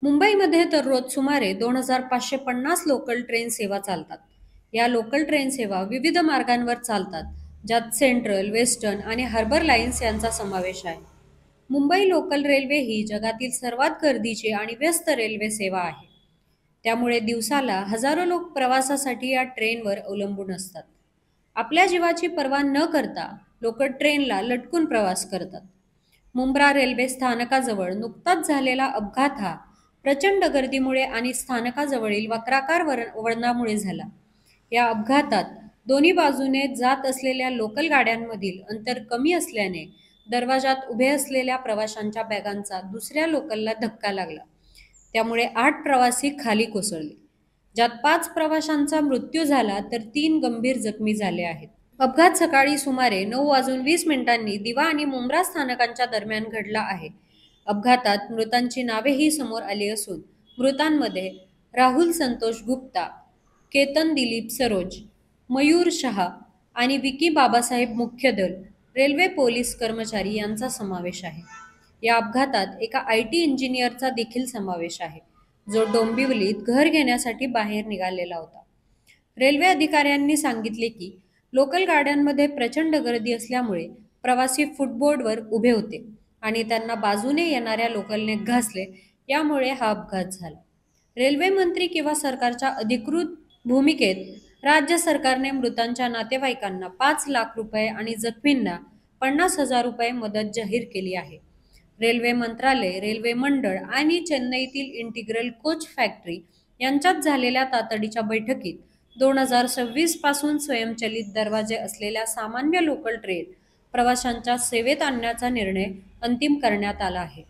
मुंबईमध्ये दररोज सुमारे 2550 लोकल ट्रेन सेवा चालतात. या लोकल ट्रेन सेवा विविध मार्गांवर चालतात, ज्यात सेंट्रल, वेस्टर्न आणि हार्बर लाईन्स यांचा समावेश आहे. मुंबई लोकल रेल्वे ही जगातील सर्वात गर्दीची आणि व्यस्त रेल्वे सेवा आहे. त्यामुळे दिवसाला हजारो लोक प्रवासासाठी या ट्रेनवर अवलंबून असतात. आपल्या जीवाची पर्वा न करता लोक ट्रेनला लटकून प्रवास करतात. मुंब्रा रेल्वे स्थानकाजवळ नुकताच झालेला अपघात हा प्रचंड गर्दीमुळे आणि स्थानकाजवळील वक्राकार वळणामुळे झाला. या अपघातात दोन्ही बाजूने जात असलेल्या लोकल गाड्यांमधील अंतर कमी असल्याने दरवाजात उभे असलेल्या प्रवाशांच्या बॅगांचा दुसऱ्या लोकलला धक्का लागला. त्यामुळे 8 प्रवासी खाली कोसळले, ज्यात 5 प्रवाशांचा मृत्यू झाला तर 3 गंभीर जखमी झाले आहेत. अपघात सकाळी सुमारे 9:20 दिवा आणि मुंब्रा स्थानकांच्या दरम्यान घडला आहे. अपघातात मृतांची नावेही समोर आली असून मृतांमध्ये राहुल संतोष गुप्ता, केतन दिलीप सरोज, मयूर शहा आणि विकी बाबासाहेब मुख्यदल रेल्वे पोलीस कर्मचारी यांचा समावेश आहे. या अपघातात एका IT इंजिनियरचा देखील समावेश आहे, जो डोंबिवलीत घर घेण्यासाठी बाहेर निघालेला होता. रेल्वे अधिकाऱ्यांनी सांगितले की लोकल गाड्यांमध्ये प्रचंड गर्दी असल्यामुळे प्रवासी फुटबोर्डवर उभे होते आणि त्यांना बाजूने येणाऱ्या लोकलने घासले, यामुळे हा अपघात झाला. रेल्वे मंत्री किंवा सरकारच्या अधिकृत भूमिकेत राज्य सरकारने मृतांच्या नातेवाईकांना 5 लाख रुपये आणि जखमींना 50,000 रुपये मदत जाहीर केली आहे. रेल्वे मंत्रालय, रेल्वे मंडळ आणि चेन्नईतील इंटिग्रल कोच फॅक्टरी यांच्यात झालेल्या तातडीच्या बैठकीत 2026 पासून स्वयंचलित दरवाजे असलेल्या सामान्य लोकल ट्रेन प्रवाशांच्या सेवेत आणण्याचा निर्णय अंतिम करण्यात आला आहे.